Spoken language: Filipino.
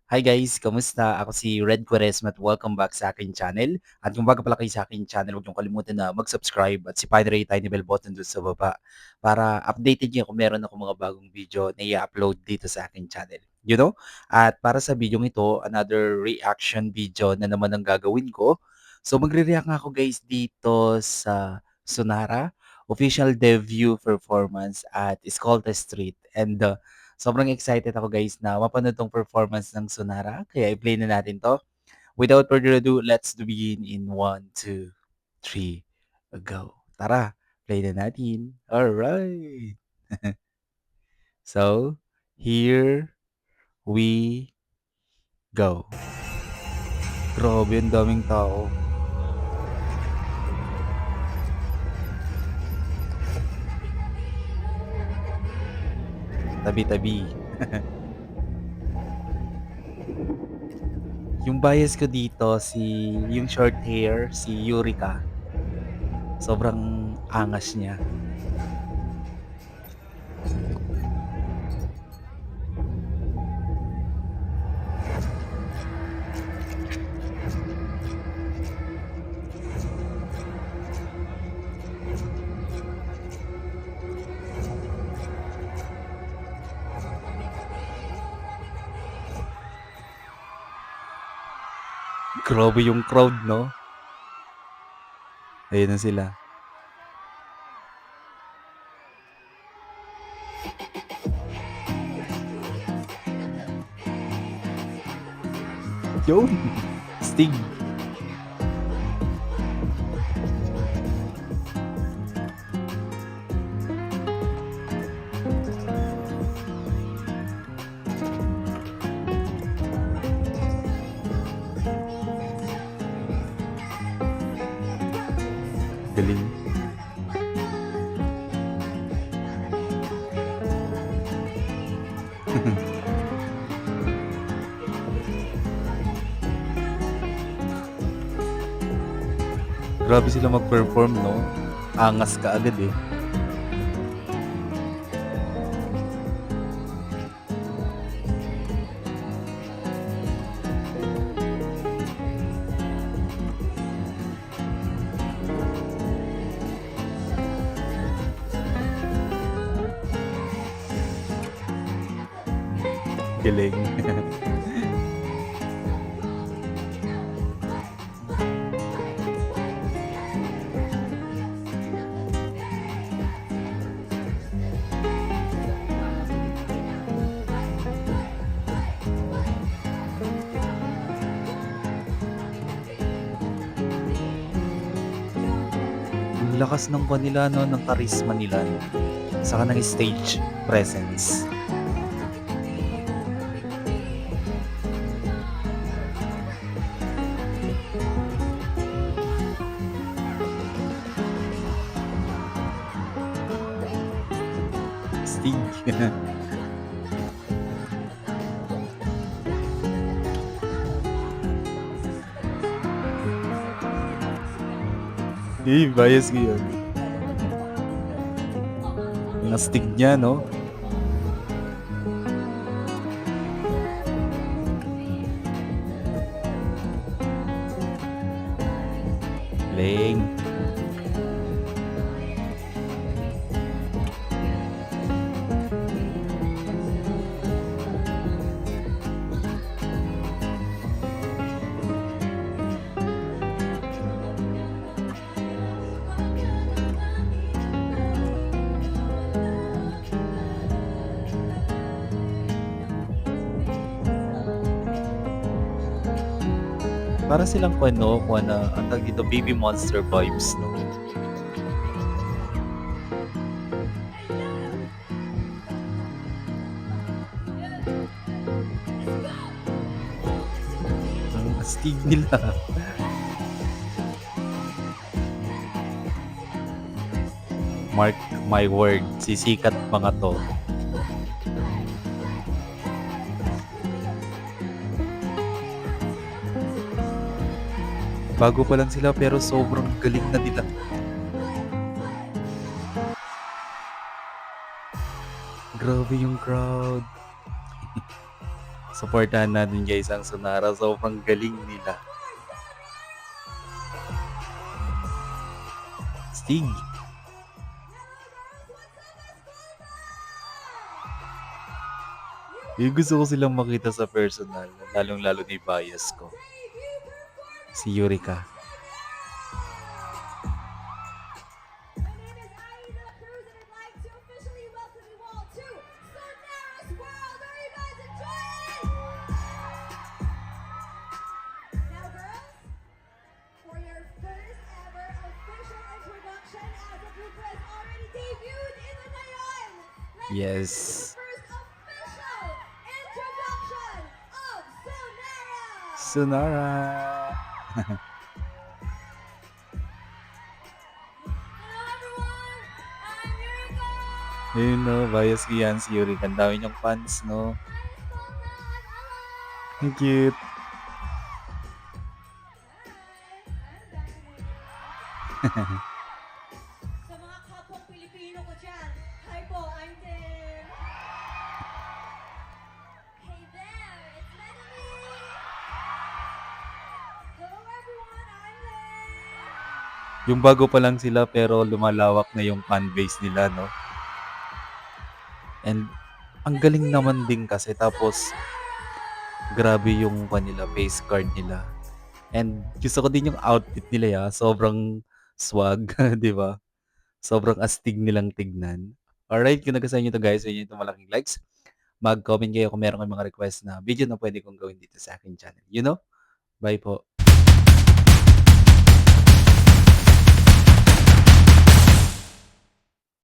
Hi guys, kamusta? Ako si Red Quaresma at welcome back sa aking channel. At kung bago pala kayo sa aking channel, huwag niyong kalimutan na mag-subscribe at sipahin rin yung tiny bell button doon sa baba para updated niyo kung meron ako mga bagong video na i-upload dito sa aking channel. At para sa video ito, another reaction video na naman ang gagawin ko. So magre-react nga ako guys dito sa Sonara official debut performance at Escolta Street. And sobrang excited ako guys na mapanood tong performance ng Sonara. Kaya i-play na natin to. Without further ado, let's begin in 1, 2, 3, go. Tara, play na natin. Alright. So, here we go. Grabe, ang daming tao. Tabi-tabi. Yung bias ko dito, yung short hair, si Yurika. Sobrang angas niya. Grabe yung crowd, no? Ayun na sila. Yun! Stig! Galing. Grabe sila mag-perform, no? Angas ka agad eh. Galing. Ang lakas ng kanila, no? Ng charisma nila, no? Saka ng stage presence. Stig. Bias ko yun. Yung astig niya, no? Galing. Para silang kung ano, ang tawag dito, baby monster vibes, no? Ang astig nila. Mark my word, sisikat mga to. Bago pa lang sila pero sobrang galing na nila. Grabe yung crowd. Supportahan natin guys ang Sonara. Sobrang galing nila. Stig. Gusto ko silang makita sa personal. Lalong-lalo na yung bias ko. Si Yurika. Yes. Sonara. Ayun no, bias ko yan si Yurika. Ang dami niyong fans, no? Ang cute. Sa mga kapwang Pilipino ko dyan, hi po, I'm Tim. Hey there, it's Natalie. Hello everyone, I'm Lynn. Yung bago pa lang sila pero lumalawak na yung fan base nila, no? And ang galing naman din kasi tapos grabe yung kanila face card nila. And gusto ko din yung outfit nila ya. Sobrang swag, di ba? Sobrang astig nilang tignan. Alright, kung nagustuhan nyo to guys, huwag nyo itong malaking likes. Mag-comment kayo kung meron kayong mga request na video na pwede kong gawin dito sa akin channel. You know? Bye po.